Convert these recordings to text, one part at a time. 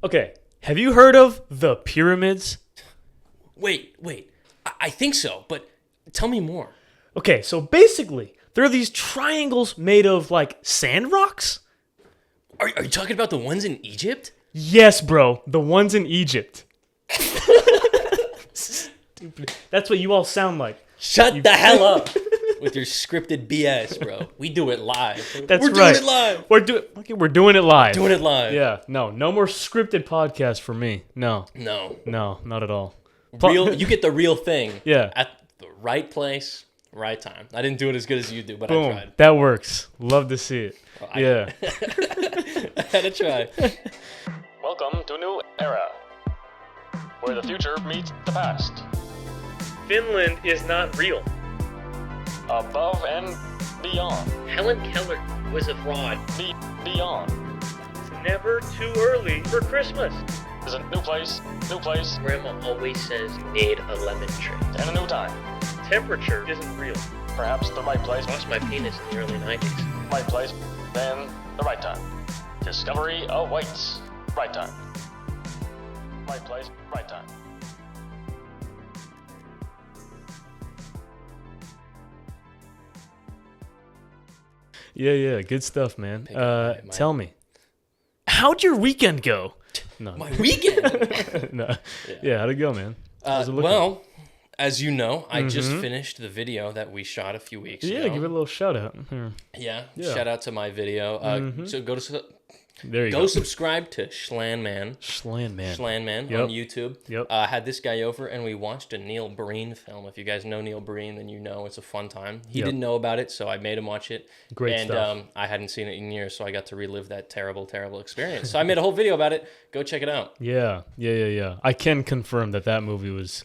Okay, have you heard of the pyramids? Wait. I think so, but tell me more. Okay, so basically, there are these triangles made of, like, sand rocks? Are you talking about the ones in Egypt? Yes, bro, the ones in Egypt. Stupid. That's what you all sound like. Shut the hell up with your scripted BS, bro. We do it live. That's We're right. doing it live. We're doing it live. Doing it live. Yeah, no more scripted podcast for me. No, not at all. You get the real thing. Yeah. At the right place, right time. I didn't do it as good as you do, but Boom. I tried. That works. Love to see it. Well, Yeah. I had to try. Welcome to a new era, where the future meets the past. Finland is not real. Above and beyond. Helen Keller was a fraud. Beyond. It's never too early for Christmas. There's a new place, Grandma always says you need a lemon tree. and a new time. Temperature isn't real. Perhaps the right place, Lost my penis in the early 90s. right place, then the right time. Discovery awaits. Right time. Right place, right time. Yeah, good stuff, man. my- Tell me, how'd your weekend go? No, My weekend. no. Yeah, how'd it go, man? How's it looking? Well, as you know, I just finished the video that we shot a few weeks ago. Yeah, give it a little shout out. Here. Yeah, Yeah. shout out to my video. So There you go go. subscribe to Schlanman. Schlandman. Schlanman on YouTube. Yep. Had this guy over and we watched a Neil Breen film. If you guys know Neil Breen, then you know it's a fun time. He didn't know about it, so I made him watch it. Great and, stuff. I hadn't seen it in years, so I got to relive that terrible, terrible experience. So I made a whole video about it. Go check it out. Yeah. I can confirm that movie was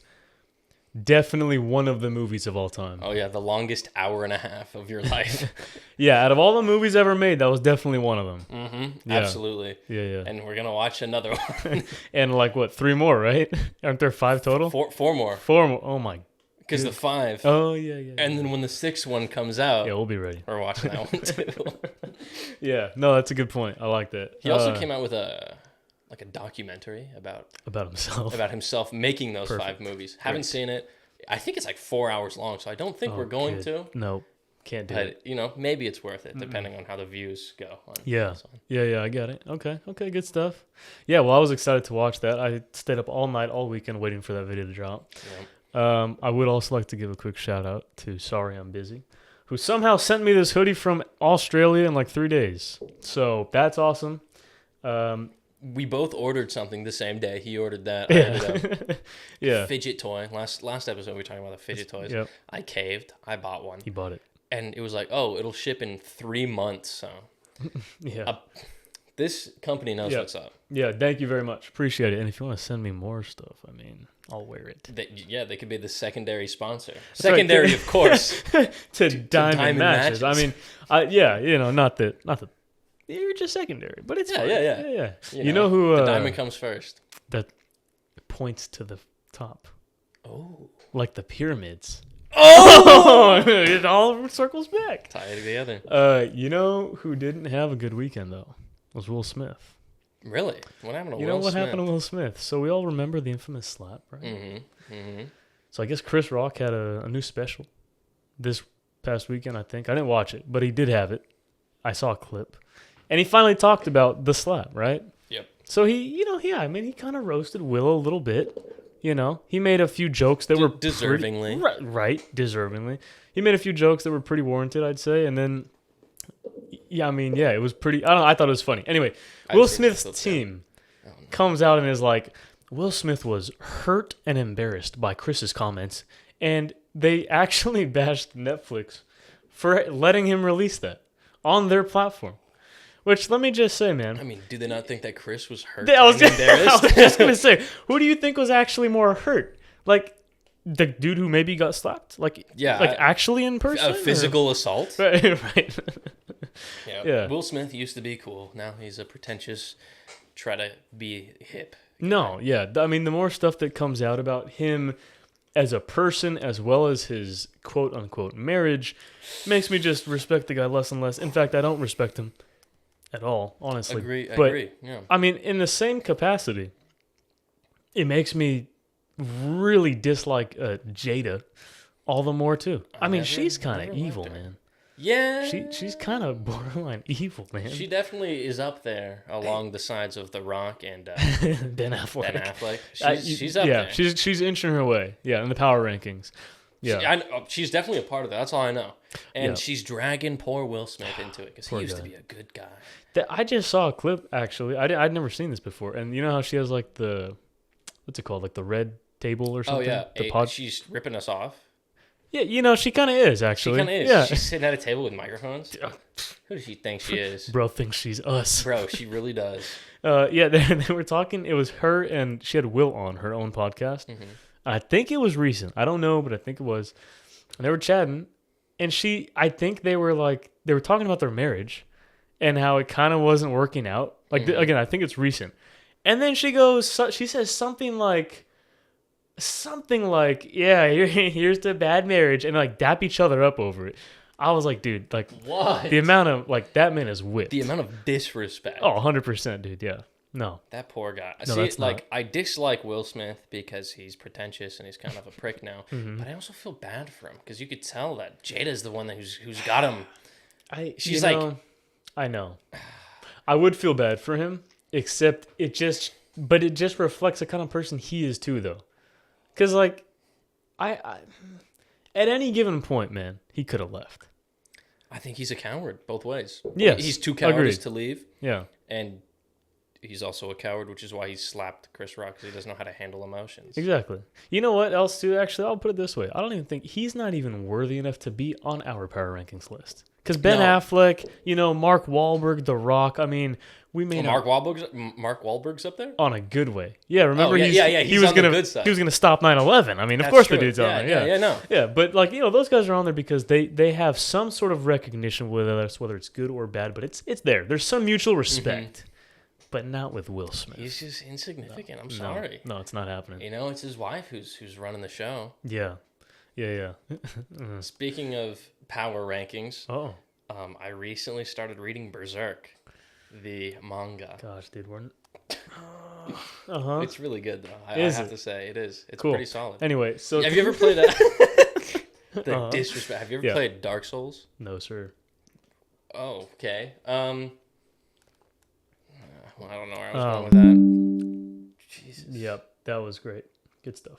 definitely one of the movies of all time. Oh yeah, the longest hour and a half of your life. Yeah, out of all the movies ever made, that was definitely one of them. Mm-hmm. Yeah. Absolutely. Yeah. And we're gonna watch another one. And like what, 3 more, right? Aren't there 5 total? Four more. 4 more. Oh my. Because the 5. Oh yeah. And then when the 6th one comes out, Yeah, we'll be ready. we're watching that one too. Yeah. No, that's a good point. I like that. He also came out with a documentary about himself. making those Perfect. 5 movies. Haven't seen it. I think it's like 4 hours long, so I don't think we're going to. No, can't do it. But maybe it's worth it depending on how the views go. Yeah, I get it. Okay, good stuff. Yeah, well, I was excited to watch that. I stayed up all night, all weekend, waiting for that video to drop. Yeah. I would also like to give a quick shout out to Sorry I'm Busy, who somehow sent me this hoodie from Australia in like 3 days. So that's awesome. We both ordered something the same day. He ordered that. I ended up Yeah. fidget toy. Last episode we were talking about the fidget toys. Yep. I caved. I bought one. He bought it. And it was like, oh, it'll ship in 3 months. So Yeah. this company knows Yeah. what's up. Yeah, thank you very much. Appreciate it. And if you want to send me more stuff, I mean, I'll wear it. They could be the secondary sponsor. right. Secondary, of course. to diamond matches. matches. I mean, not that you're just secondary, but it's fine. Yeah. You know who the diamond comes first. that points to the top, Oh. like the pyramids. Oh! It all circles back. Tie it together. You know who didn't have a good weekend though? Was Will Smith. Really? What happened to You Will know what Smith? happened to Will Smith? So we all remember the infamous slap, right? Mm-hmm. So I guess Chris Rock had a new special this past weekend, I think. I didn't watch it, but he did have it. I saw a clip. And he finally talked about the slap, right? Yep. So he kind of roasted Will a little bit. He made a few jokes that were deservingly. Right, deservingly. He made a few jokes that were pretty warranted, I'd say. And then, it was pretty, I don't know, I thought it was funny. Anyway, Will Smith's team comes out and is like, Will Smith was hurt and embarrassed by Chris's comments, and they actually bashed Netflix for letting him release that on their platform. Which, let me just say, man. I mean, do they not think that Chris was hurt I was and embarrassed? just going to say, who do you think was actually more hurt? Like, the dude who maybe got slapped? Actually in person? A physical assault? Right. Yeah. Will Smith used to be cool. Now he's a pretentious, try to be hip. No, yeah. I mean, the more stuff that comes out about him as a person, as well as his quote-unquote marriage, makes me just respect the guy less and less. In fact, I don't respect him. at all, honestly. Agree. Yeah. I mean, in the same capacity, it makes me really dislike Jada all the more too. I mean, she's kind of evil, man. Yeah. She's kind of borderline evil, man. She definitely is up there along the sides of The Rock and Ben Affleck. She's up there. She's inching her way. Yeah, in the power rankings. Yeah. She's definitely a part of that. That's all I know. And she's dragging poor Will Smith into it because he used to be a good guy. I just saw a clip, actually. I'd never seen this before. And you know how she has like what's it called? Like the red table or something? Oh, yeah. The pod? She's ripping us off. Yeah, you know, she kind of is, actually. She kind of is. Yeah. She's sitting at a table with microphones. Who does she think she is? Bro thinks she's us. Bro, she really does. Yeah, they were talking. It was her and she had Will on her own podcast. Mm-hmm. I think it was recent. I don't know, but I think it was. And they were chatting. And I think they were talking about their marriage and how it kind of wasn't working out. Like, again, I think it's recent. And then she says something like, yeah, here's the bad marriage, and like dap each other up over it. I was like, dude, like, what? The amount of, like, that man is whipped. The amount of disrespect. Oh, 100%, dude, yeah. No. That poor guy. No, see, that's like, not. I dislike Will Smith because he's pretentious and he's kind of a prick now. Mm-hmm. But I also feel bad for him because you could tell that Jada's the one who's got him. She's I know. I would feel bad for him, except it just reflects the kind of person he is too, though. Because, like, I at any given point, man, he could have left. I think he's a coward both ways. Yes, he's too cowardice to leave. Yeah. And he's also a coward, which is why he slapped Chris Rock, because he doesn't know how to handle emotions. Exactly. You know what else, too? Actually, I'll put it this way. I don't even think he's not even worthy enough to be on our power rankings list. Because Ben Affleck, Mark Wahlberg, The Rock, I mean, we may not... Mark Wahlberg's up there? On a good way. Yeah, remember he's on the good side. He was gonna stop 9/11. I mean, of course the dude's on there. Yeah, no. Yeah, but like, those guys are on there because they have some sort of recognition, whether it's good or bad, but it's there. There's some mutual respect. Mm-hmm. But not with Will Smith. He's just insignificant. I'm sorry. No, it's not happening. It's his wife who's running the show. Yeah. Speaking of power rankings, I recently started reading Berserk, the manga. Gosh, dude, we're... It's really good, though. I have to say, it is. It's cool. pretty solid. Anyway, so... Have you ever played that? Disrespect. Have you ever played Dark Souls? No, sir. Oh, okay. Well, I don't know where I was going with that. Jesus. Yep, that was great. Good stuff.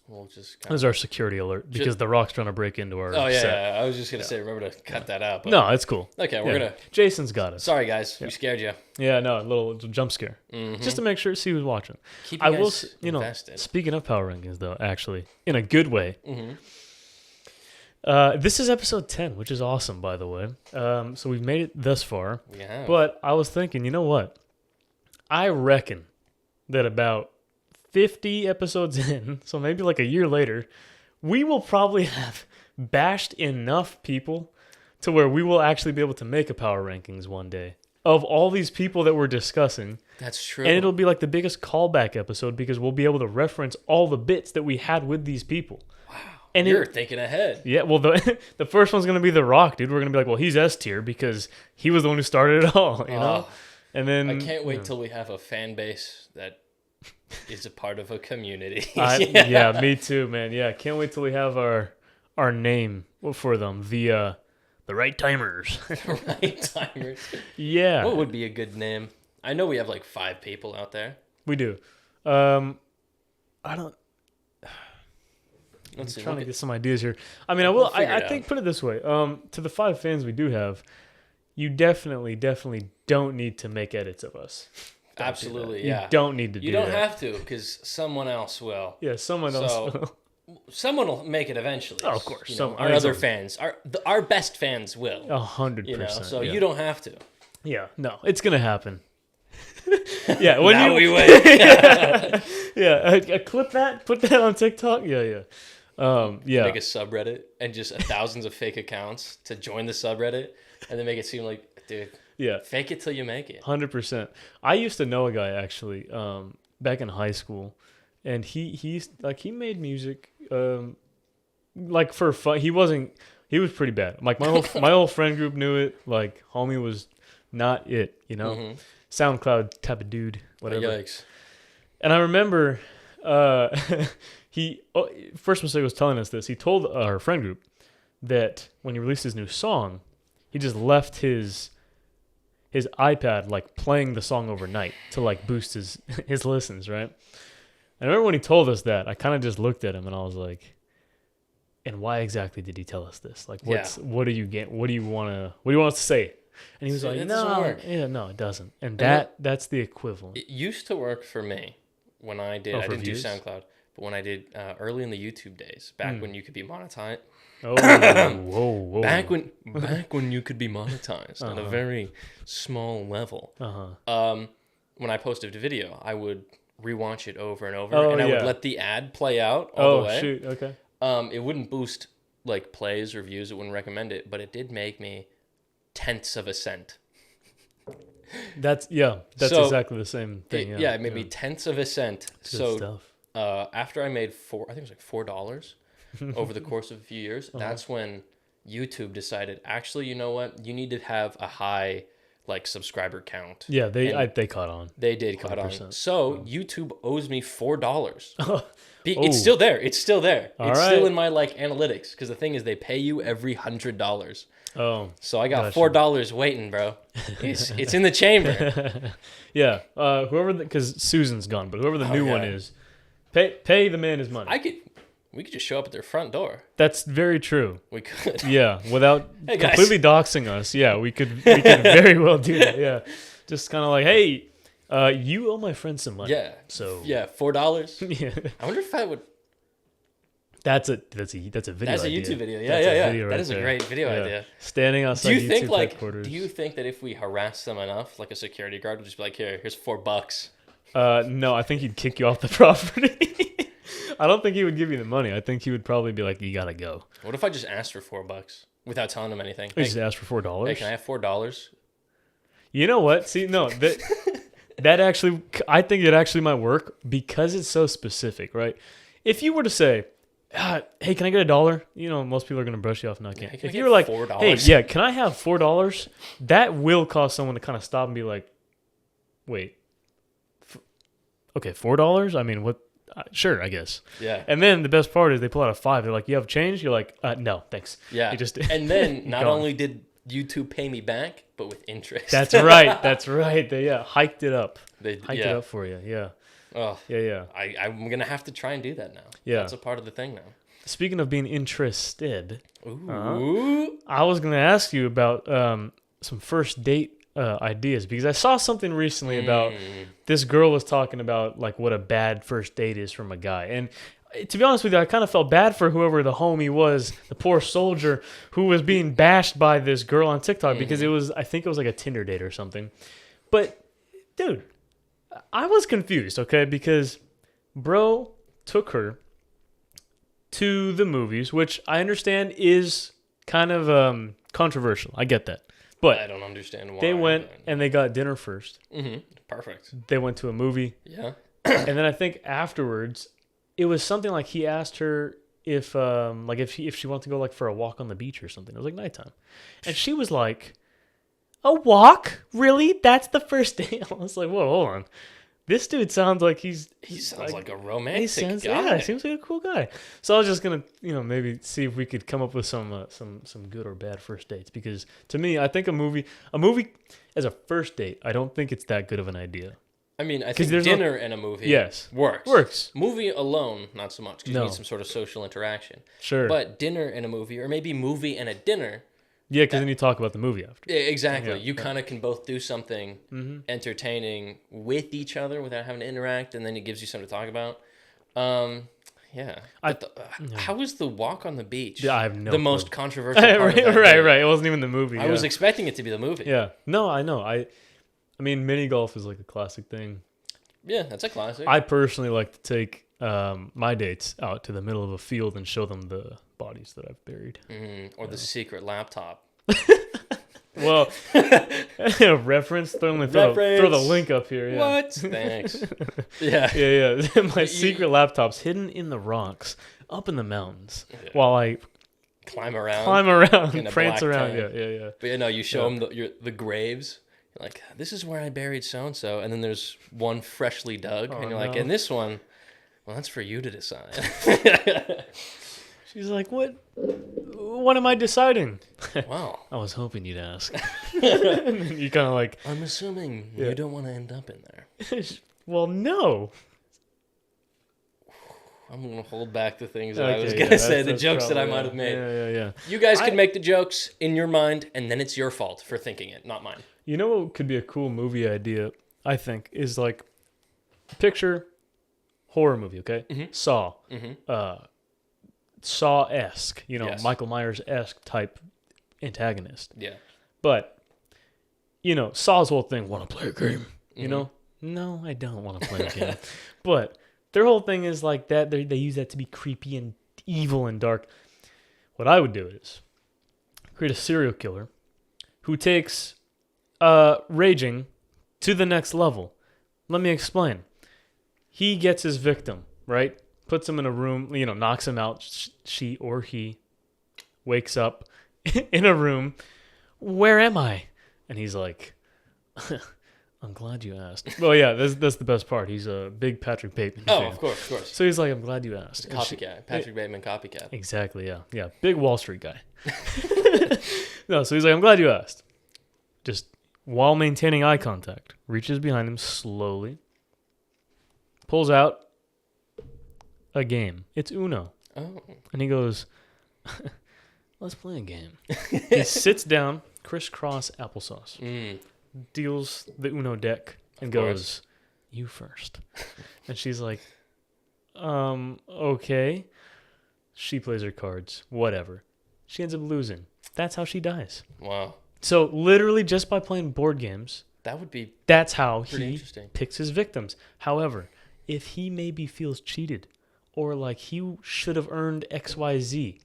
We'll just That was our security alert because The Rock's trying to break into our set. Yeah. I was just going to say, remember to cut that out. But... No, it's cool. Okay, we're going to... Jason's got us. Sorry, guys. We scared you. Yeah, no, a little jump scare. Mm-hmm. Just to make sure, see who's watching. Keep you guys invested. Speaking of power rankings, though, actually, in a good way, this is episode 10, which is awesome, by the way. So we've made it thus far. We have. But I was thinking, you know what? I reckon that about 50 episodes in, so maybe like a year later, we will probably have bashed enough people to where we will actually be able to make a power rankings one day of all these people that we're discussing. That's true. And it'll be like the biggest callback episode because we'll be able to reference all the bits that we had with these people. Wow. And you're thinking ahead. Yeah, well, the first one's going to be The Rock, dude. We're going to be like, well, he's S tier because he was the one who started it all, you know? And then I can't wait till we have a fan base that is a part of a community. Yeah, me too, man. Yeah, can't wait till we have our name for them. The Right Timers. The Right Timers. Yeah. What would be a good name? I know we have like 5 people out there. We do. I don't. Let's see. Trying to get some ideas here. I mean, I will. I think put it this way. To the 5 fans we do have, you definitely don't need to make edits of us. Absolutely, yeah. You don't need to do that. You don't have to, because someone else will. Yeah, someone else will. Someone will make it eventually. Oh, of course. Our other fans, our best fans will. 100%. So you don't have to. Yeah, no, it's gonna happen. Yeah, when now we wait. Clip that, put that on TikTok. Yeah. Make a subreddit and just thousands of fake accounts to join the subreddit, and then make it seem like, dude. Yeah, fake it till you make it. 100%. I used to know a guy actually back in high school, and he made music like for fun. He was pretty bad. Like my whole friend group knew it. Like homie was not it, you know? Mm-hmm. SoundCloud type of dude, whatever. Yikes. And I remember he first mistake was telling us this. He told our friend group that when he released his new song, he just left his iPad like playing the song overnight to like boost his listens, right? I remember when he told us that, I kind of just looked at him and I was like, and why exactly did he tell us this? Like, what do you want us to say? And he was like, no, it doesn't. And that's the equivalent. It used to work for me when I did. I didn't views? do SoundCloud, but when I did early in the YouTube days, back when you could be monetized. Oh, whoa. Back when you could be monetized at a very small level. When I posted a video, I would rewatch it over and over, and I would let the ad play out all the way. Oh, shoot, okay. It wouldn't boost like plays or views. It wouldn't recommend it, but it did make me tenths of a cent. That's exactly the same thing. It made me tenths of a cent. That's good stuff. After I made I think it was like $4 over the course of a few years, that's when YouTube decided, actually, you know what? You need to have a high like subscriber count. Yeah, they caught on. They did caught on. So YouTube owes me $4. It's still there. It's still still in my like analytics, because the thing is, they pay you every $100. Oh, so I got $4 waiting, bro. It's in the chamber. Yeah, because Susan's gone, but whoever the new one is, pay the man his money. We could just show up at their front door. That's very true. We could. Yeah, without completely doxing us. Yeah, we could very well do that. Yeah, just kind of like, hey, you owe my friend some money. Yeah. So yeah, $4. Yeah. I wonder if I would. That's a video. That's a YouTube video. Yeah. That is a great video idea. Standing outside YouTube headquarters. Do you think that if we harass them enough, like a security guard would just be like, here's $4? No, I think he'd kick you off the property. I don't think he would give you the money. I think he would probably be like, you gotta go. What if I just asked for $4 without telling him anything? You just asked for $4? Hey, can I have $4? You know what? See, no, that actually, I think it actually might work because it's so specific, right? If you were to say, hey, can I get $1? You know, most people are going to brush you off. No, I can't. If you were like, $4? Hey, yeah, can I have $4? That will cause someone to kind of stop and be like, wait, okay, $4? I mean, what? Sure, I guess. Yeah. And then the best part is they pull out a $5. They're like, you have change? You're like, no, thanks. Yeah. And then not only did YouTube pay me back, but with interest. That's right. They hiked it up. They hiked it up for you. Yeah. Oh. Yeah. I'm going to have to try and do that now. Yeah. That's a part of the thing now. Speaking of being interested, I was going to ask you about some first date ideas, because I saw something recently about this girl was talking about like what a bad first date is from a guy. And to be honest with you, I kind of felt bad for whoever the homie was, the poor soldier who was being bashed by this girl on TikTok because I think it was like a Tinder date or something. But dude, I was confused, okay? Because bro took her to the movies, which I understand is kind of controversial. I get that. But I don't understand why. They went and they got dinner first. Perfect. They went to a movie. Yeah. And then I think afterwards, it was something like he asked her if she wanted to go like for a walk on the beach or something. It was like nighttime. And she was like, a walk? Really? That's the first date? I was like, whoa, hold on. This dude sounds like he sounds like a romantic guy. Yeah, he seems like a cool guy. So I was just gonna, maybe see if we could come up with some good or bad first dates. Because to me, I think a movie as a first date, I don't think it's that good of an idea. I mean, I think dinner and a movie works. Movie alone, not so much, because you need some sort of social interaction. Sure. But dinner and a movie, or maybe movie and a dinner. Yeah, because then you talk about the movie after. Yeah, exactly. You kind of can both do something entertaining with each other without having to interact, and then it gives you something to talk about. How is the walk on the beach? Yeah, I have no the clue. Most controversial part of that right. It wasn't even the movie. I was expecting it to be the movie. Yeah. No, I know. I mean, mini golf is like a classic thing. Yeah, that's a classic. I personally like to take my dates out to the middle of a field and show them the bodies that I've buried. Or the secret laptop. Well, reference. Throw the link up here. Yeah. What? Thanks. Yeah. Yeah. My secret laptop's hidden in the rocks, up in the mountains, while I climb around, prance around. Yeah. But you show them the graves. Like, this is where I buried so-and-so. And then there's one freshly dug. And you're like, no. and this one, well, that's for you to decide. She's like, what am I deciding? Wow. I was hoping you'd ask. And then you kind of like... I'm assuming you don't want to end up in there. Well, no. I'm going to hold back the things that I was going to say, the jokes that I might have made. Yeah. You guys can make the jokes in your mind, and then it's your fault for thinking it, not mine. You know what could be a cool movie idea, I think, is like, picture horror movie, okay? Mm-hmm. Saw. Mm-hmm. Saw-esque, Yes. Michael Myers-esque type antagonist. Yeah. But, Saw's whole thing, want to play a game, No, I don't want to play a game. But their whole thing is like that. They use that to be creepy and evil and dark. What I would do is create a serial killer who takes raging to the next level. Let me explain. He gets his victim, right? Puts him in a room, knocks him out. She or he wakes up in a room. Where am I? And he's like, I'm glad you asked. Well, yeah, that's the best part. He's a big Patrick Bateman fan. Of course. So he's like, I'm glad you asked. Copycat. Patrick Bateman copycat. Exactly, yeah. Yeah, big Wall Street guy. No, so he's like, I'm glad you asked. Just while maintaining eye contact, reaches behind him slowly, pulls out a game. It's Uno. Oh. And he goes, let's play a game. He sits down, crisscross applesauce, deals the Uno deck, and goes, you first. And she's like, okay. She plays her cards. Whatever. She ends up losing. That's how she dies. Wow. So literally just by playing board games, that's how he picks his victims. However, if he maybe feels cheated, or like he should have earned XYZ,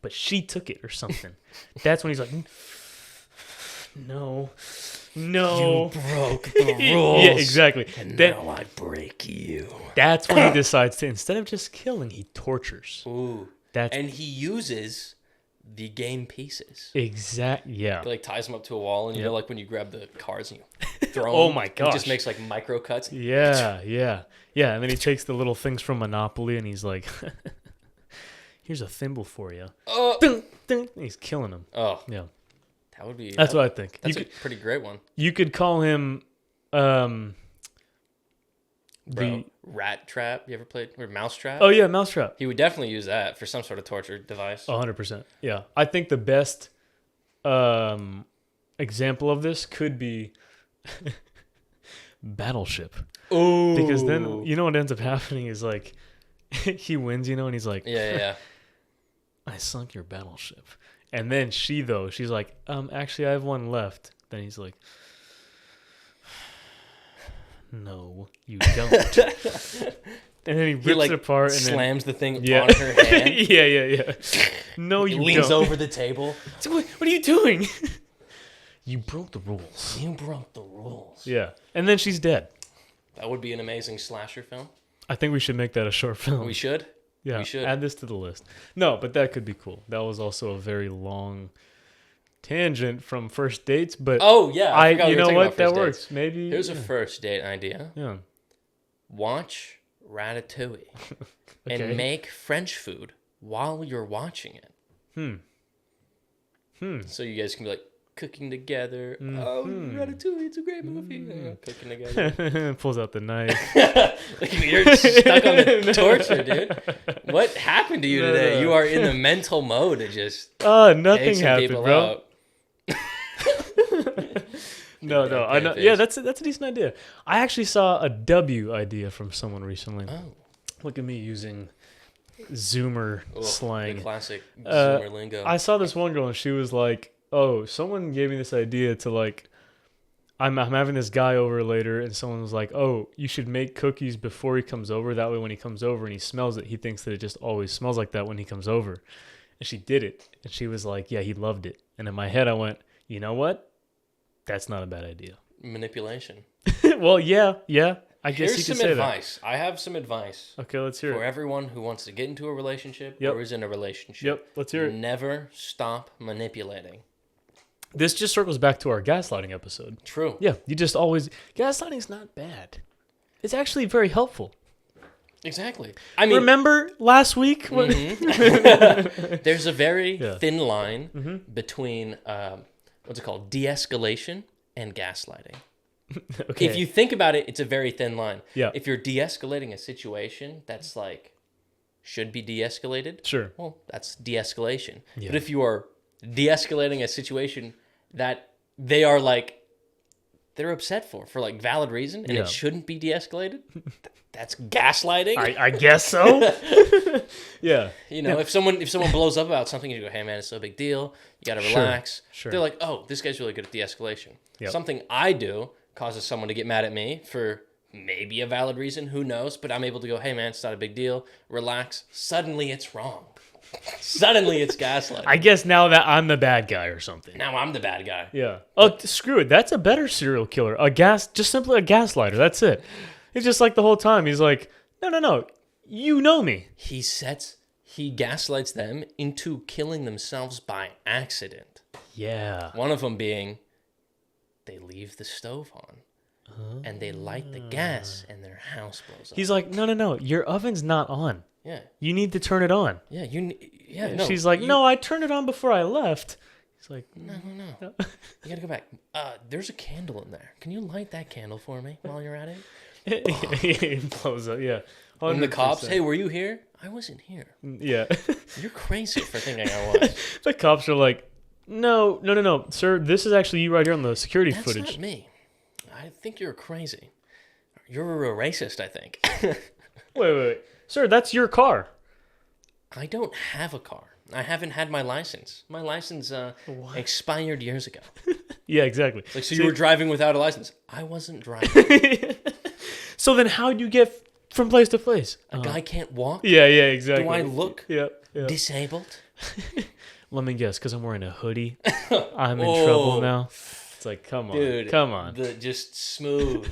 but she took it or something, that's when he's like, no. You broke the rules. Yeah, exactly. And now I break you. That's when he decides to, instead of just killing, he tortures. Ooh. And he uses the game pieces. Yeah. He ties them up to a wall, and like when you grab the cards and you throw them. Oh my gosh. It just makes like micro cuts. Yeah. And then he takes the little things from Monopoly, and he's like, here's a thimble for you. Dun, dun, and he's killing them. Oh. Yeah. That's what I think. That's a pretty great one. You could call him the Rat Trap. You ever played? Or Mouse Trap? Oh yeah, Mouse Trap. He would definitely use that for some sort of torture device. 100%. Yeah, I think the best example of this could be Battleship. Oh, because then what ends up happening is like he wins, and he's like, yeah. I sunk your battleship. And then she's like, actually I have one left. Then he's like, no, you don't. And then he rips it apart and slams the thing on her hand. Yeah. No, you leans don't. over the table. So what are you doing? You broke the rules. You broke the rules. Yeah. And then she's dead. That would be an amazing slasher film. I think we should make that a short film. We should? Yeah, we should. Add this to the list. No, but that could be cool. That was also a very long tangent from first dates, but oh yeah, you know what? That works. Dates. Maybe here's a first date idea. Yeah. Watch Ratatouille and make French food while you're watching it. So you guys can be like cooking together. Oh, Ratatouille, it's a great movie. Cooking together. Pulls out the knife. You're stuck on the torture, dude. What happened to you today? You are in the mental mode of just nothing happened, bro. Out. No, I know. Yeah, that's a decent idea. I actually saw a W idea from someone recently. Oh, look at me using Zoomer slang, the classic Zoomer lingo. I saw this one girl and she was like, "Oh, someone gave me this idea to like, I'm having this guy over later, and someone was like, oh, you should make cookies before he comes over. That way, when he comes over and he smells it, he thinks that it just always smells like that when he comes over." And she did it, and she was like, "Yeah, he loved it." And in my head, I went, "You know what? That's not a bad idea." Manipulation. Well, yeah. I guess you could say that. Here's some advice. I have some advice. Okay, let's hear it. For everyone who wants to get into a relationship or is in a relationship. Yep, let's hear it. Never stop manipulating. this just circles back to our gaslighting episode. True. Yeah, you just always gaslighting's not bad. It's actually very helpful. Exactly. I mean, remember last week? There's a very thin line between what's it called, de-escalation and gaslighting. Okay. If you think about it, it's a very thin line. Yeah. If you're de-escalating a situation that's like should be de-escalated, sure. Well, that's de-escalation. Yeah. But if you are de-escalating a situation that they are like they're upset for like valid reason and it shouldn't be de-escalated, that's gaslighting. I guess so. Yeah. You know, if someone blows up about something, you go, "Hey man, it's no big deal. You got to relax." Sure. They're like, "Oh, this guy's really good at de-escalation." Yep. Something I do causes someone to get mad at me for maybe a valid reason, who knows, but I'm able to go, "Hey man, it's not a big deal. Relax." Suddenly it's wrong. Suddenly it's gaslighting. I guess now that I'm the bad guy or something. Now I'm the bad guy. Yeah. Oh, screw it. That's a better serial killer. Just simply a gaslighter. That's it. It's just like the whole time he's like, no. You know me. He gaslights them into killing themselves by accident. Yeah. One of them being they leave the stove on. And they light the gas and their house blows up. He's like, no. Your oven's not on. Yeah. You need to turn it on. Yeah, no. She's like, no, I turned it on before I left. He's like, no. You gotta go back. There's a candle in there. Can you light that candle for me while you're at it? It blows up, yeah. 100%. And the cops, "Hey, were you here?" "I wasn't here." Yeah. You're crazy for thinking I was. The cops are like, no, sir, this is actually you right here on the security footage. That's not me. I think you're crazy. You're a racist, I think. Wait. Sir, that's your car. I don't have a car. I haven't had my license. My license expired years ago. Yeah, exactly. Like, so you were driving without a license? I wasn't driving. So then how'd you get from place to place? A guy can't walk? Yeah, exactly. Do I look yeah. disabled? Let me guess, because I'm wearing a hoodie. I'm in trouble now. It's like, come on. Dude, come on. Just smooth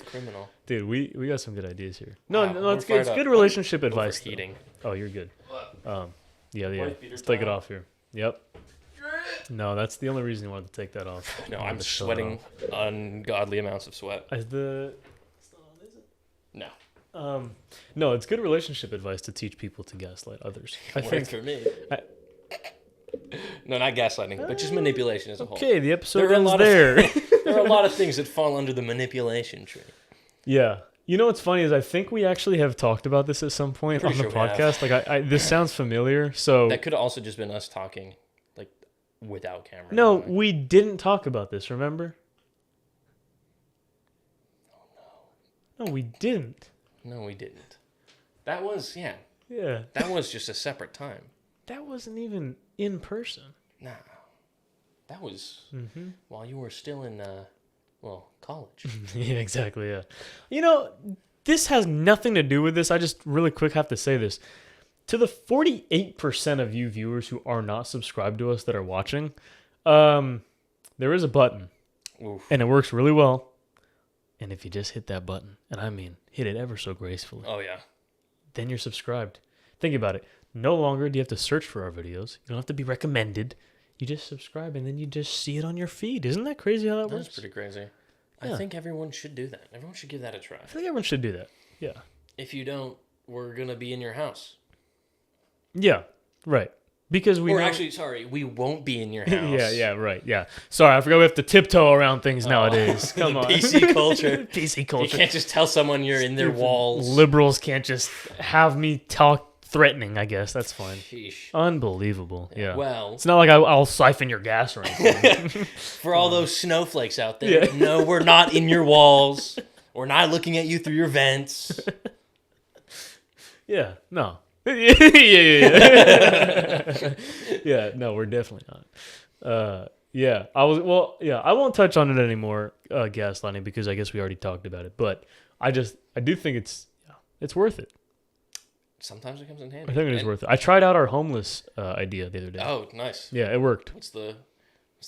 criminal. Dude, we got some good ideas here. No, it's good. It's good relationship advice. Overheating. Oh, you're good. Yeah. Let's take it off here. Yep. No, that's the only reason you wanted to take that off. No, I'm sweating ungodly amounts of sweat. It's not on, is it? No. No, it's good relationship advice to teach people to gaslight others. I think for me. No, not gaslighting, but just manipulation as a whole. Okay, the episode ends there. There are a lot of things that fall under the manipulation tree. Yeah. You know what's funny is I think we actually have talked about this at some point on the podcast. Like, this sounds familiar. So that could have also just been us talking, like, without camera. No, we didn't talk about this, remember? Oh, no. No, we didn't. No, we didn't. That was, Yeah. That was just a separate time. That wasn't even in person. Nah. That was while you were still in, college. Yeah, exactly, yeah. You know, this has nothing to do with this. I just really quick have to say this. To the 48% of you viewers who are not subscribed to us that are watching, there is a button. Oof. And it works really well. And if you just hit that button, and I mean hit it ever so gracefully. Oh, yeah. Then you're subscribed. Think about it. No longer do you have to search for our videos. You don't have to be recommended. You just subscribe, and then you just see it on your feed. Isn't that crazy how that works? That's pretty crazy. Yeah. I think everyone should do that. Everyone should give that a try. I think everyone should do that. Yeah. If you don't, we're going to be in your house. Yeah, right. Because we we won't be in your house. Yeah, right. Yeah. Sorry, I forgot we have to tiptoe around things nowadays. Come on. PC culture. PC culture. You can't just tell someone you're in their walls. Liberals can't just have me talk threatening, I guess. That's fine. Sheesh. Unbelievable. Yeah. Well, it's not like I'll siphon your gas or anything. For all those snowflakes out there, no, we're not in your walls. We're not looking at you through your vents. Yeah, no. Yeah. Yeah, no, we're definitely not. Yeah, I won't touch on it anymore, gaslighting, because I guess we already talked about it. But I do think it's worth it. Sometimes it comes in handy. I think it is worth it. I tried out our homeless idea the other day. Oh, nice. Yeah, it worked. What's the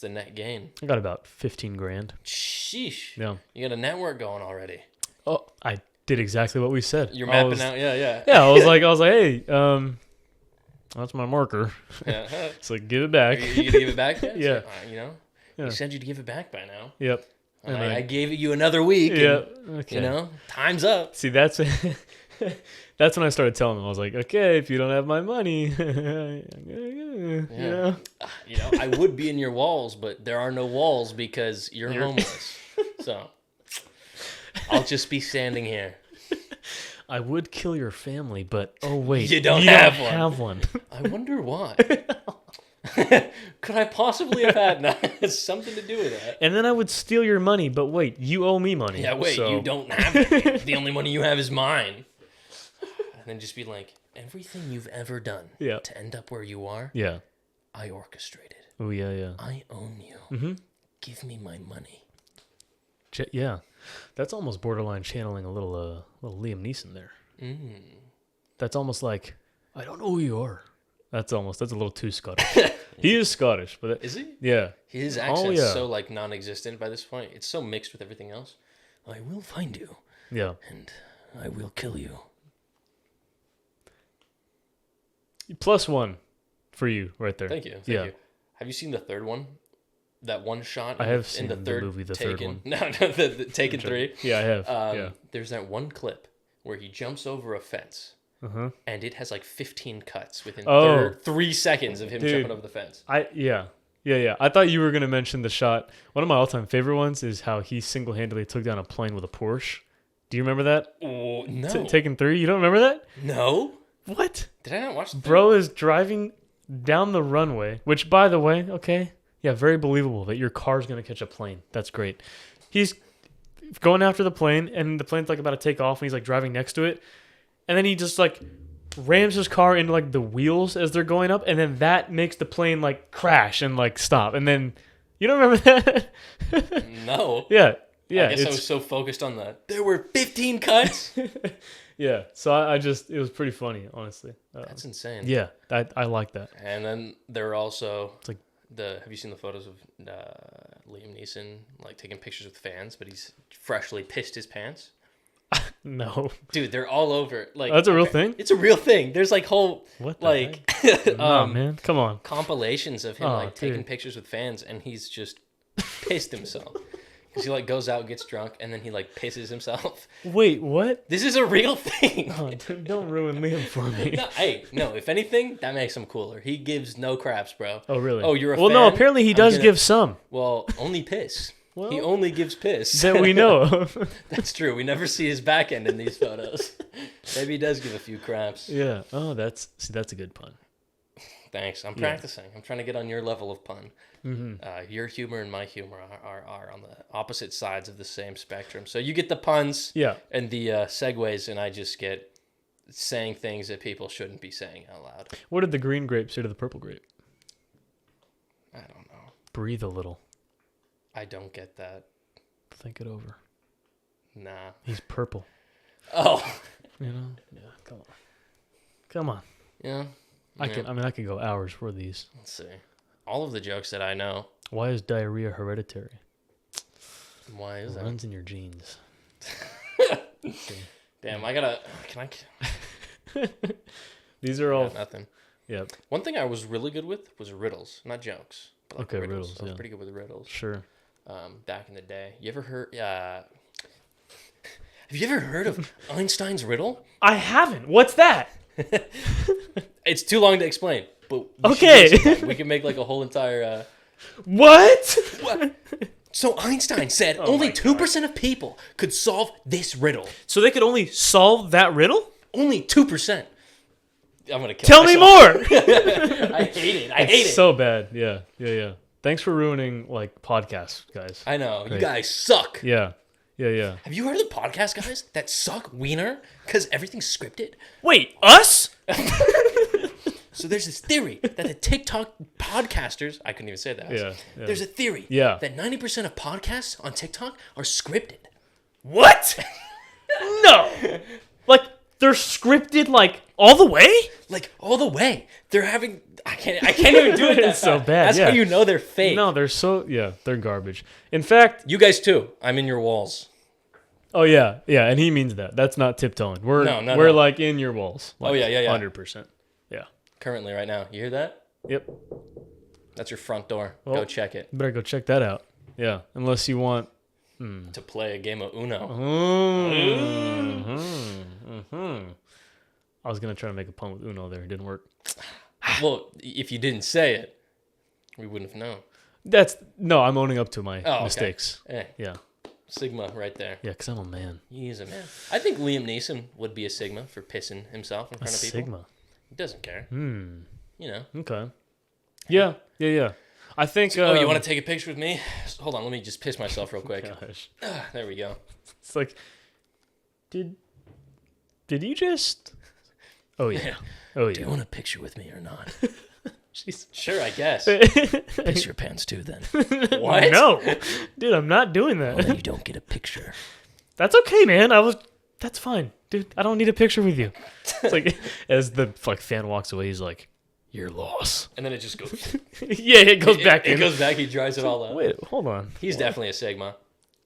net gain? I got about $15,000. Sheesh. Yeah. You got a network going already. Oh, I did exactly what we said. You're mapping out, yeah. Yeah, I was like, hey, that's my marker. Yeah. It's like, give it back. Are you gonna give it back? Yeah. Like, He said you'd give it back by now. Yep. And I gave you another week. Yeah. And, Okay. Time's up. See, that's when I started telling him. I was like, okay, if you don't have my money, I would be in your walls, but there are no walls because you're homeless. So I'll just be standing here. I would kill your family, but oh wait, you don't have one. I wonder why. Could I possibly have had something to do with that? And then I would steal your money, but wait, you owe me money. Yeah, wait, so. you don't have it. The only money you have is mine. And then just be like, everything you've ever done to end up where you are, I orchestrated. Oh, yeah. I own you. Mm-hmm. Give me my money. Yeah. That's almost borderline channeling a little Liam Neeson there. That's almost like, I don't know who you are. That's a little too Scottish. He is Scottish, but is he? Yeah. His accent's so like non-existent by this point. It's so mixed with everything else. I will find you. Yeah. And I will kill you. +1 for you right there. Thank you. Thank you. Have you seen the third one? That one shot. I have seen the movie, the third one. No, the Taken 3. Yeah, I have. There's that one clip where he jumps over a fence. And it has like 15 cuts within 3 seconds of him jumping over the fence. Yeah. I thought you were going to mention the shot. One of my all-time favorite ones is how he single-handedly took down a plane with a Porsche. Do you remember that? Oh, no. Taken 3? You don't remember that? No. What? Did I not watch the Bro is driving down the runway, which, by the way, okay, yeah, very believable that your car's going to catch a plane. That's great. He's going after the plane, and the plane's like about to take off, and he's like driving next to it. And then he just like rams his car into like the wheels as they're going up, and then that makes the plane like crash and like stop. And then you don't remember that? No. Yeah. I guess I was so focused on that. There were 15 cuts. Yeah. So it was pretty funny, honestly. That's insane. Yeah, I like that. And then there are also it's like have you seen the photos of Liam Neeson like taking pictures with fans, but he's freshly pissed his pants? No, dude, they're all over. Like that's a real thing. It's a real thing. There's like whole man, come on, compilations of him taking pictures with fans, and he's just pissed himself because he like goes out, gets drunk, and then he like pisses himself. Wait, what? This is a real thing. Oh, don't ruin Liam for me. No. If anything, that makes him cooler. He gives no craps, bro. Oh, really? Oh, you're a fan? Well, no. Apparently, he does give some. Well, only piss. Well, he only gives piss. That we know of. That's true. We never see his back end in these photos. Maybe he does give a few craps. Yeah. Oh, that's a good pun. Thanks. I'm practicing. I'm trying to get on your level of pun. Mm-hmm. Your humor and my humor are on the opposite sides of the same spectrum. So you get the puns and the segues, and I just get saying things that people shouldn't be saying out loud. What did the green grape say to the purple grape? I don't know. Breathe a little. I don't get that. Think it over. Nah. He's purple. Oh. Yeah, come on. Yeah. I could go hours for these. Let's see. All of the jokes that I know. Why is diarrhea hereditary? Why is that? It runs in your genes. Damn, can I? These are all nothing. Yeah. One thing I was really good with was riddles, not jokes. But like riddles. I was pretty good with riddles. Sure. Back in the day, you ever heard? Have you ever heard of Einstein's riddle? I haven't. What's that? It's too long to explain, but we can make like a whole entire. What? So Einstein said only 2% of people could solve this riddle. So they could only solve that riddle? Only 2%. I'm gonna tell me more. I hate it. I hate it. So bad. Yeah. Thanks for ruining like podcasts, guys. I know. Great. You guys suck. Yeah. Have you heard of the podcast guys that suck wiener because everything's scripted? Wait, us? So there's this theory that the TikTok podcasters, I couldn't even say that. Yeah. There's a theory that 90% of podcasts on TikTok are scripted. What? No. Like they're scripted like all the way? Like all the way. They're having I can't even do it that It's so bad. That's how you know they're fake. No, they're garbage. In fact, you guys too. I'm in your walls. Oh yeah, and he means that. That's not tiptoeing. We're like in your walls. Like, 100%. Yeah. Currently, right now, you hear that? Yep. That's your front door. Well, go check it. Better go check that out. Yeah, unless you want to play a game of Uno. I was gonna try to make a pun with Uno there. It didn't work. Well, if you didn't say it, we wouldn't have known. I'm owning up to my mistakes. Okay. Yeah. Sigma right there. Yeah, because I'm a man. He is a man. I think Liam Neeson would be a Sigma for pissing himself in front of people. Sigma. He doesn't care. You know. Okay. Yeah. I think. So, you want to take a picture with me? Hold on, let me just piss myself real quick. Gosh. There we go. It's like, did you just? Oh yeah. Oh yeah. Do you want a picture with me or not? Sure, I guess. Piss your pants too, then. What? No, dude, I'm not doing that. Well, then you don't get a picture. That's okay, man. That's fine, dude. I don't need a picture with you. It's like as the fan walks away, he's like, "Your loss." And then it just goes. Yeah, it goes back. It goes back. He dries it all out. Wait, hold on. He's definitely a Sigma.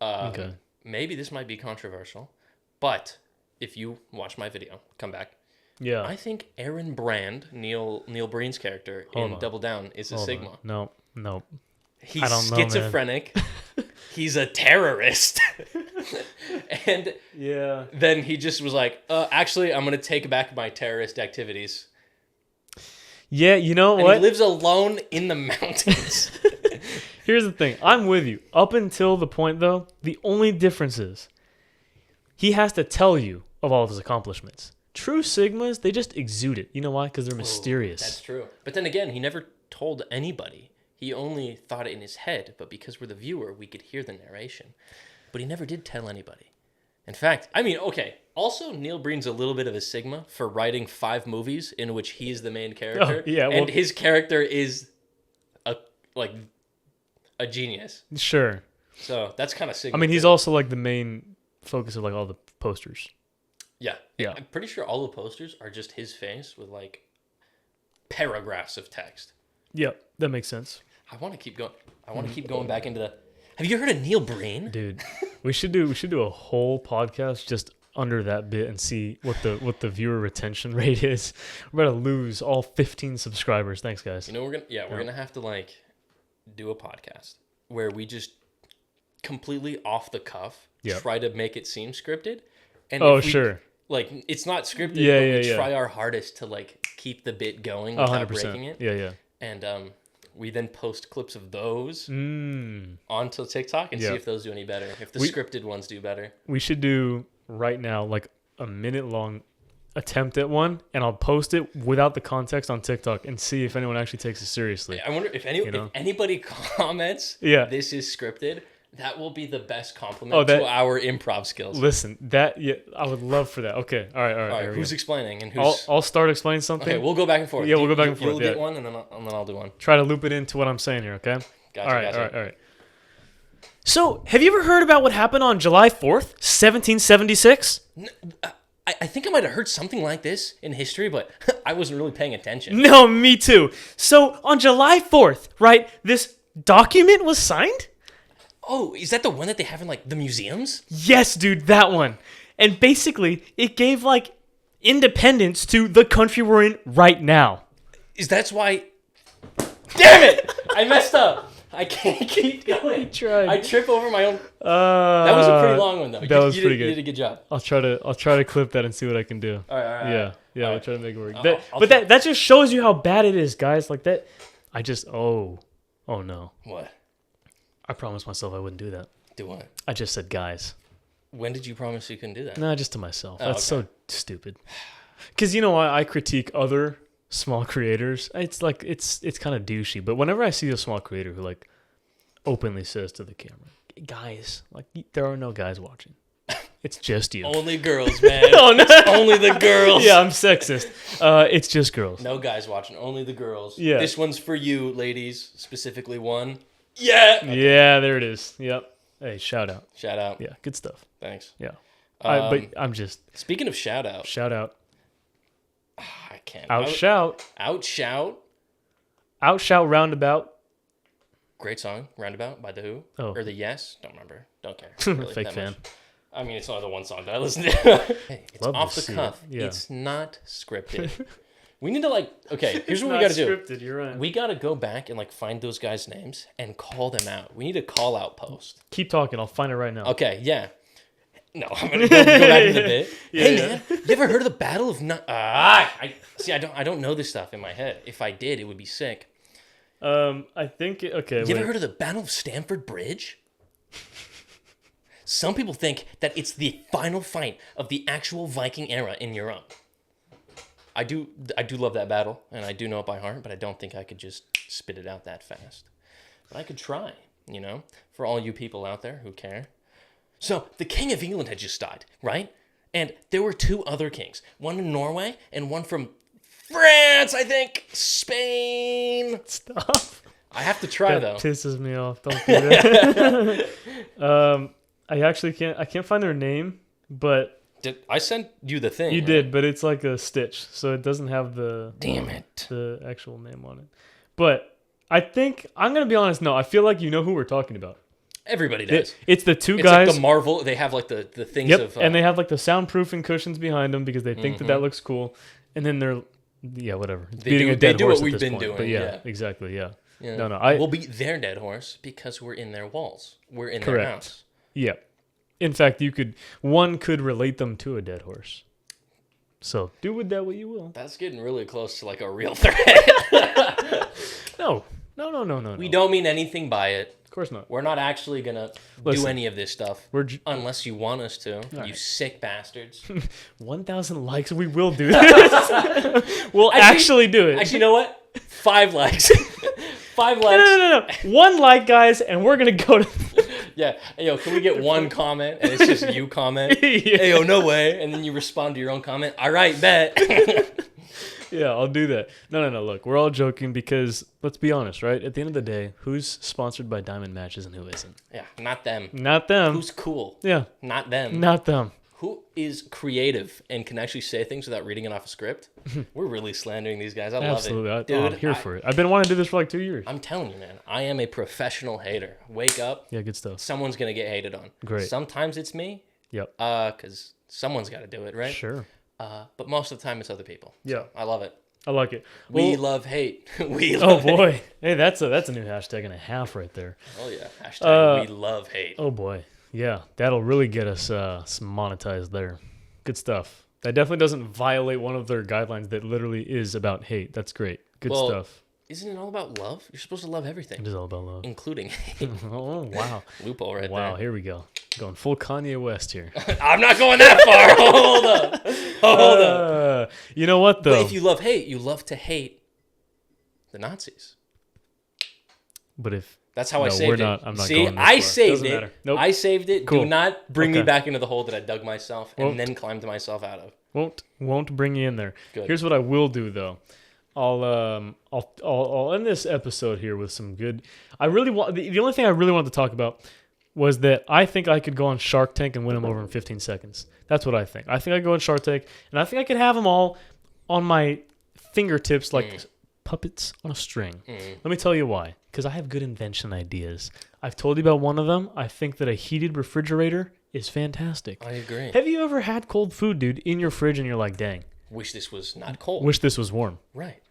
Okay. Maybe this might be controversial, but if you watch my video, come back. Yeah. I think Aaron Brand, Neil Breen's character in Double Down, is a Sigma. No. He's schizophrenic. He's a terrorist. And then he just was like, actually, I'm going to take back my terrorist activities. Yeah, you know and what? He lives alone in the mountains. Here's the thing. I'm with you. Up until the point, though, the only difference is he has to tell you of all of his accomplishments. True Sigmas, they just exude it. You know why? Because they're mysterious. That's true. But then again, he never told anybody. He only thought it in his head, but because we're the viewer, we could hear the narration. But he never did tell anybody. In fact, also, Neil Breen's a little bit of a Sigma for writing 5 movies in which he is the main character. Oh, yeah, and his character is a genius. Sure. So that's kind of Sigma. I mean, he's also like the main focus of like all the posters. Yeah. Yeah. I'm pretty sure all the posters are just his face with like paragraphs of text. Yep, that makes sense. I want to keep going. I want to keep going back into the. Have you heard of Neil Breen? Dude, we should do a whole podcast just under that bit and see what the viewer retention rate is. We're about to lose all 15 subscribers. Thanks, guys. You know we're gonna have to like do a podcast where we just completely off the cuff try to make it seem scripted. And sure. Like it's not scripted, but we try our hardest to like keep the bit going without 100%. Breaking it. Yeah. And we then post clips of those onto TikTok and see if those do any better. If the scripted ones do better. We should do right now like a minute-long attempt at one, and I'll post it without the context on TikTok and see if anyone actually takes it seriously. I wonder if anybody comments this is scripted. That will be the best compliment to our improv skills. Listen, I would love for that. Okay, all right. Who's explaining and who's? I'll start explaining something. Okay, we'll go back and forth. Yeah, we'll go back and forth. You'll get one, and then I'll do one. Try to loop it into what I'm saying here. Okay. Gotcha. All right. So, have you ever heard about what happened on July 4th, 1776? I think I might have heard something like this in history, but I wasn't really paying attention. No, me too. So, on July 4th, right, this document was signed? Oh, is that the one that they have in, like, the museums? Yes, dude, that one. And basically, it gave, like, independence to the country we're in right now. That's why... Damn it! I messed up. I can't keep going. I trip over my own... that was a pretty long one, though. That was pretty good. You did a good job. I'll try to clip that and see what I can do. All right. Yeah, I'll try to make it work. That just shows you how bad it is, guys. Like, that... I just... Oh, no. What? I promised myself I wouldn't do that. Do what? I just said guys. When did you promise you couldn't do that? Nah, just to myself. That's so stupid. Because, you know, I critique other small creators. It's like, it's kind of douchey. But whenever I see a small creator who, like, openly says to the camera, guys, like, there are no guys watching. It's just you. Only girls, man. Oh, no. It's only the girls. Yeah, I'm sexist. It's just girls. No guys watching. Only the girls. Yeah. This one's for you, ladies. Specifically one. Yeah. Okay. Yeah, there it is. Yep. Hey, shout out. Shout out. Yeah, good stuff. Thanks. Yeah. But I'm just... Speaking of shout out. Shout out. I can't. Outshout. Outshout Roundabout. Great song, Roundabout by The Who. Oh. Or The Yes. Don't remember. Don't care. Really, fake fan. Much. I mean, it's only the one song that I listen to. Hey, it's off the cuff. Yeah. It's not scripted. We need to okay, here's what we got to do. Scripted, you're right. We got to go back and find those guys' names and call them out. We need a call out post. Keep talking. I'll find it right now. Okay, yeah. No, I'm going to go back in the bit. Hey, man, you ever heard of the Battle of I don't know this stuff in my head. If I did, it would be sick. I think... Okay, You ever heard of the Battle of Stamford Bridge? Some people think that it's the final fight of the actual Viking era in Europe. I do love that battle, and I do know it by heart, but I don't think I could just spit it out that fast. But I could try, for all you people out there who care. So, the King of England had just died, right? And there were 2 other kings. One in Norway, and one from France, I think. Spain. Stop. I have to try, though. That pisses me off. Don't do that. I can't find their name, but... I sent you the thing. You did, but it's like a stitch, so it doesn't have the... Damn it. The actual name on it. But I think... I'm going to be honest, no. I feel like you know who we're talking about. Everybody does. It's the 2 guys... It's like the Marvel... They have like the things of... and they have like the soundproofing cushions behind them because they think that looks cool. And then they're... Yeah, whatever. It's beating a dead horse at this point. But yeah, exactly, yeah. No, we'll beat their dead horse because we're in their walls. We're in their house. Yeah. In fact, one could relate them to a dead horse. So do with that what you will. That's getting really close to like a real threat. No. We don't mean anything by it. Of course not. We're not actually gonna do any of this stuff unless you want us to. Right. Sick bastards. 1,000 likes, we will do this. We'll actually do it. Actually, you know what? 5 likes. 5 likes. No. 1 like, guys, and we're gonna go to. Yeah. Hey, yo, can we get 1 comment and it's just you comment? Hey, yo, no way. And then you respond to your own comment. All right, bet. Yeah, I'll do that. No. Look, we're all joking because let's be honest, right? At the end of the day, who's sponsored by Diamond Matches and who isn't? Yeah, not them. Not them. Who's cool? Yeah. Not them. Not them. Who is creative and can actually say things without reading it off a script? We're really slandering these guys. I love it. Dude, I'm here for it. I've been wanting to do this for like 2 years. I'm telling you, man. I am a professional hater. Wake up. Yeah, good stuff. Someone's going to get hated on. Great. Sometimes it's me. Yep. Because someone's got to do it, right? Sure. But most of the time it's other people. Yeah. So I love it. I like it. We love hate. We love hate. Oh, boy. Hey, that's a new hashtag and a half right there. Oh, yeah. Hashtag we love hate. Oh, boy. Yeah, that'll really get us monetized there. Good stuff. That definitely doesn't violate one of their guidelines that literally is about hate. That's great. Good stuff. Isn't it all about love? You're supposed to love everything. It is all about love. Including hate. Oh, wow. Loophole right there. Wow, here we go. Going full Kanye West here. I'm not going that far. Hold up. You know what, though? But if you love hate, you love to hate the Nazis. But if... That's how I saved it. I'm not See, going I saved it. Nope. I saved it. Cool. Do not bring me back into the hole that I dug myself and then climbed myself out of. Won't bring you in there. Good. Here's what I will do, though. I'll end this episode here with some good. I really want the only thing I really wanted to talk about was that I think I could go on Shark Tank and win them over in 15 seconds. That's what I think. I think I could go on Shark Tank and I think I could have them all on my fingertips like puppets on a string. Let me tell you why. Because I have good invention ideas. I've told you about one of them. I think that a heated refrigerator is fantastic. I agree. Have you ever had cold food, dude, in your fridge and you're like, dang. Wish this was not cold. Wish this was warm. Right.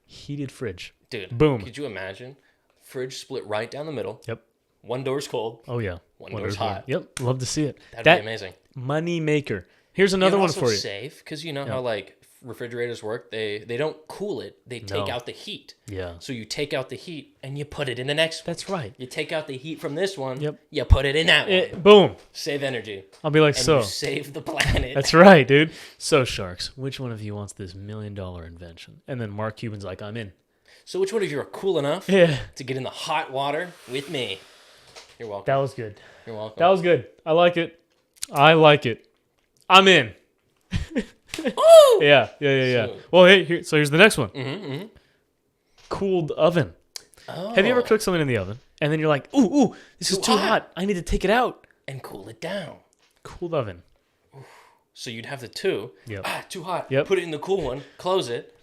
Heated fridge. Dude. Boom. Could you imagine? Fridge split right down the middle. Yep. One door's cold. Oh, yeah. One door's hot. Yep. Love to see it. That'd be amazing. Money maker. Here's another one for you. Safe, because you know how like refrigerators work. They don't cool it. They take out the heat. Yeah. So you take out the heat and you put it in the next one. That's right. You take out the heat from this one. Yep. You put it in that one. Boom. Save energy. I'll be like, and so. You save the planet. That's right, dude. So, Sharks, which one of you wants this $1 million invention? And then Mark Cuban's like, I'm in. So which one of you are cool enough to get in the hot water with me? You're welcome. That was good. You're welcome. That was good. I like it. I'm in. Ooh! Yeah. Well, hey, here's the next one. Cooled oven. Oh. Have you ever cooked something in the oven and then you're like, ooh, this is too hot. I need to take it out and cool it down. Cooled oven. So you'd have the two. Yep. Too hot. Yep. Put it in the cool one. Close it,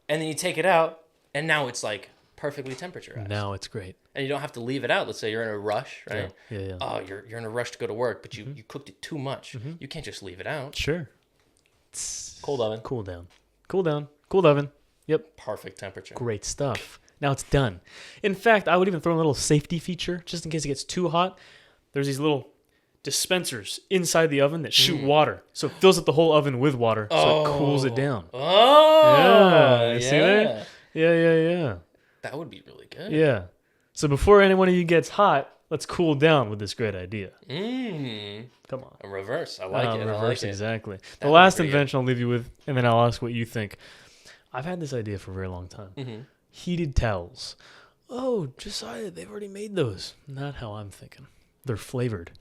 and then you take it out, and now it's like perfectly temperaturized. Now it's great. And you don't have to leave it out. Let's say you're in a rush, right? Yeah. Oh, you're in a rush to go to work, but you cooked it too much. You can't just leave it out. Sure. Cold oven. Cool down. Cooled oven. Yep. Perfect temperature. Great stuff. Now it's done. In fact, I would even throw in a little safety feature just in case it gets too hot. There's these little dispensers inside the oven that shoot water. So it fills up the whole oven with water so it cools it down. Oh, yeah. See that? Yeah. That would be really good. Yeah. So before any one of you gets hot, let's cool down with this great idea. Come on. A reverse. I like it. Reverse, exactly. The last invention I'll leave you with, and then I'll ask what you think. I've had this idea for a very long time. Heated towels. Oh, Josiah, they've already made those. Not how I'm thinking. They're flavored.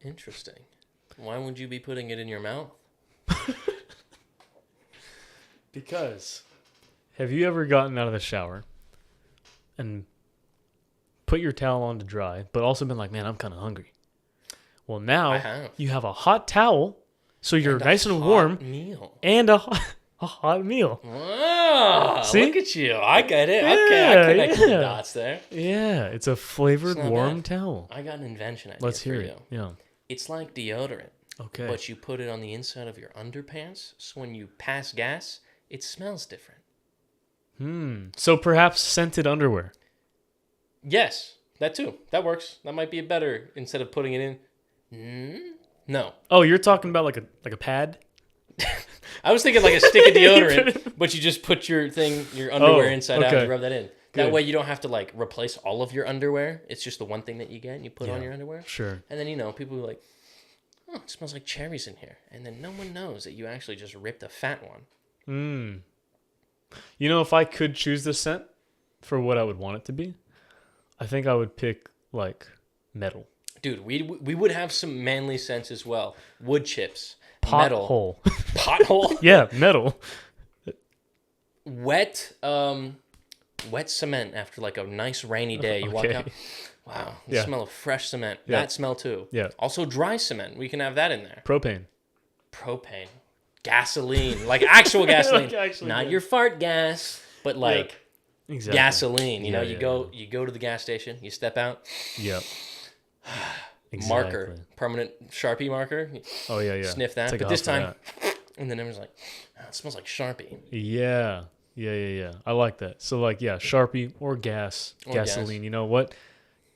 Interesting. Why would you be putting it in your mouth? Because have you ever gotten out of the shower and put your towel on to dry, but also been like, man, I'm kind of hungry? Well, now you have a hot towel, so you're nice and warm, and a hot meal. Wow, see? Look at you. I get it. Okay, I connected the dots there. Yeah, it's a flavored warm towel. I got an invention idea. Let's hear for it. you. Yeah. It's like deodorant. Okay. But you put it on the inside of your underpants, so when you pass gas, it smells different. So perhaps scented underwear. Yes, that too. That works. That might be a better instead of putting it in. No. Oh, you're talking about like a pad? I was thinking like a stick of deodorant, but you just put your underwear inside out and rub that in. Good. That way you don't have to like replace all of your underwear. It's just the one thing that you get and you put on your underwear. Sure. And then, people are like, oh, it smells like cherries in here. And then no one knows that you actually just ripped a fat one. If I could choose the scent for what I would want it to be, I think I would pick like metal. Dude, we would have some manly scents as well. Wood chips. Pothole. Pothole? Yeah, metal. Wet cement after like a nice rainy day. You walk out. Wow, the smell of fresh cement. Yeah. That smell too. Yeah. Also dry cement. We can have that in there. Propane. Gasoline. Like actual gasoline. Like Not your fart gas, but like exactly. gasoline. You go to the gas station, you step out. Yep. Exactly. Marker. Permanent Sharpie marker. Oh yeah. Sniff that. But this time, and then everyone's like, oh, it smells like Sharpie. Yeah. I like that. So Sharpie or gasoline. Gas. You know what?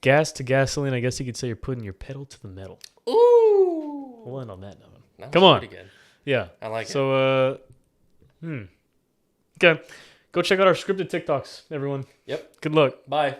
Gas to gasoline. I guess you could say you're putting your pedal to the metal. Ooh. We'll end on that note. That Come on. Pretty good. Yeah. I like it. So okay. Go check out our scripted TikToks, everyone. Yep. Good luck. Bye.